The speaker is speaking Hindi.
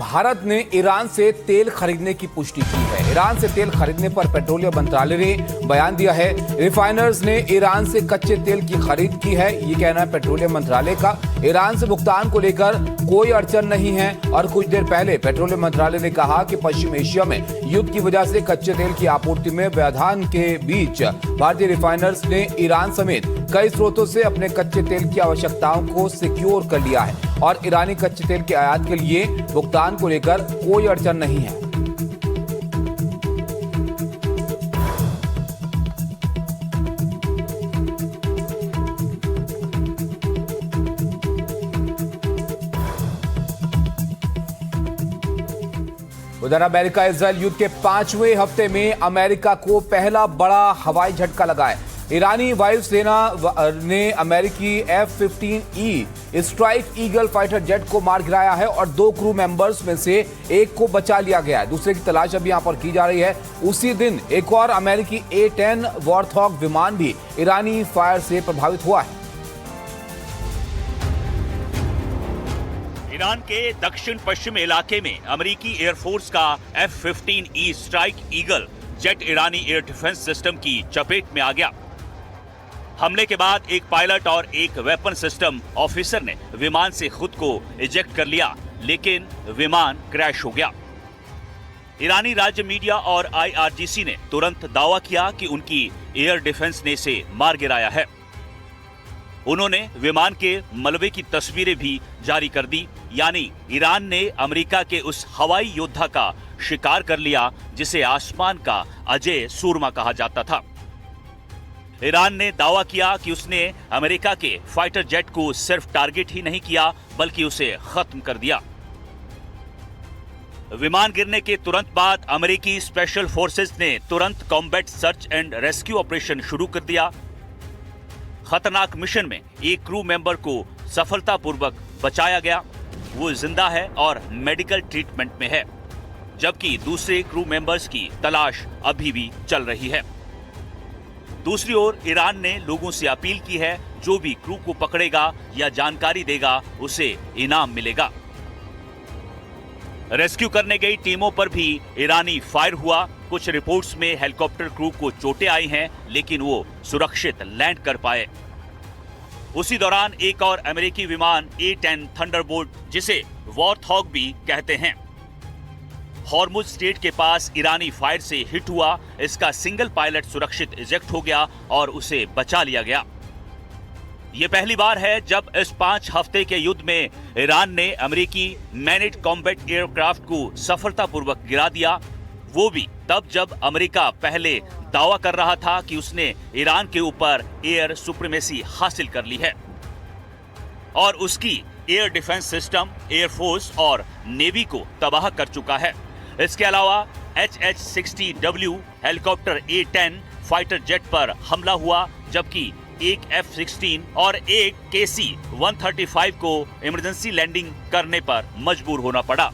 भारत ने ईरान से तेल खरीदने की पुष्टि की है। ईरान से तेल खरीदने पर पेट्रोलियम मंत्रालय ने बयान दिया है। रिफाइनर्स ने ईरान से कच्चे तेल की खरीद की है, ये कहना है पेट्रोलियम मंत्रालय का। ईरान से भुगतान को लेकर कोई अड़चन नहीं है। और कुछ देर पहले पेट्रोलियम मंत्रालय ने कहा कि पश्चिम एशिया में युद्ध की वजह से कच्चे तेल की आपूर्ति में व्यवधान के बीच भारतीय रिफाइनर्स ने ईरान समेत कई स्रोतों से अपने कच्चे तेल की आवश्यकताओं को सिक्योर कर लिया है और ईरानी कच्चे तेल के आयात के लिए भुगतान को लेकर कोई अड़चन नहीं है। उधर अमेरिका इजरायल युद्ध के 5वें हफ्ते में अमेरिका को पहला बड़ा हवाई झटका लगा है। ईरानी वायुसेना ने अमेरिकी F-15E strike eagle fighter jet को मार गिराया है और 2 क्रू मेंबर्स में से एक को बचा लिया गया है। दूसरे की तलाश अभी यहां पर की जा रही है। उसी दिन एक और अमेरिकी A-10 वॉर्थॉग विमान भी ईरानी फायर से प्रभावित हुआ है। ईरान के दक्षिण पश्चिम इलाके में अमेरिकी एयरफोर्स का F-15E स्ट्राइक ईगल जेट ईरानी एयर डिफेंस सिस्टम की चपेट में आ गया। हमले के बाद एक पायलट और एक वेपन सिस्टम ऑफिसर ने विमान से खुद को इजेक्ट कर लिया, लेकिन विमान क्रैश हो गया। ईरानी राज्य मीडिया और IRGC ने तुरंत दावा किया कि उनकी एयर डिफेंस ने इसे मार गिराया है। उन्होंने विमान के मलबे की तस्वीरें भी जारी कर दी, यानी ईरान ने अमेरिका के उस हवाई योद्धा का शिकार कर लिया जिसे आसमान का अजय सूरमा कहा जाता था। ईरान ने दावा किया कि उसने अमेरिका के फाइटर जेट को सिर्फ टारगेट ही नहीं किया बल्कि उसे खत्म कर दिया। विमान गिरने के तुरंत बाद अमेरिकी स्पेशल फोर्सेस ने तुरंत combat search and rescue operation शुरू कर दिया। खतरनाक मिशन में एक क्रू मेंबर को सफलतापूर्वक बचाया गया। वो जिंदा है और मेडिकल ट्रीटमेंट में है, जबकि दूसरे क्रू मेंबर्स की तलाश अभी भी चल रही है। दूसरी ओर ईरान ने लोगों से अपील की है, जो भी क्रू को पकड़ेगा या जानकारी देगा उसे इनाम मिलेगा। रेस्क्यू करने गई टीमों पर भी ईरानी फायर हुआ। कुछ रिपोर्ट्स में हेलीकॉप्टर क्रू को चोटें आई हैं, लेकिन वो सुरक्षित लैंड कर पाए। उसी दौरान एक और अमेरिकी विमान A-10 थंडरबोल्ट, जिसे वॉर्थॉग भी कहते हैं, हॉर्मुज स्ट्रेट के पास ईरानी फायर से हिट हुआ। इसका सिंगल पायलट सुरक्षित इजेक्ट हो गया और उसे बचा लिया गया। ये पहली बार है जब इस 5 हफ्ते के युद्ध में ईरान ने अमेरिकी मैनेड कॉम्बैट एयरक्राफ्ट को सफलतापूर्वक गिरा दिया, वो भी तब जब अमेरिका पहले दावा कर रहा था कि उसने ईरान के ऊपर एयर सुप्रीमेसी हासिल कर ली है और उसकी एयर डिफेंस सिस्टम, एयरफोर्स और नेवी को तबाह कर चुका है। इसके अलावा HH-60W helicopter A-10 fighter jet पर हमला हुआ, जबकि एक F-16 और एक KC-135 को इमरजेंसी लैंडिंग करने पर मजबूर होना पड़ा।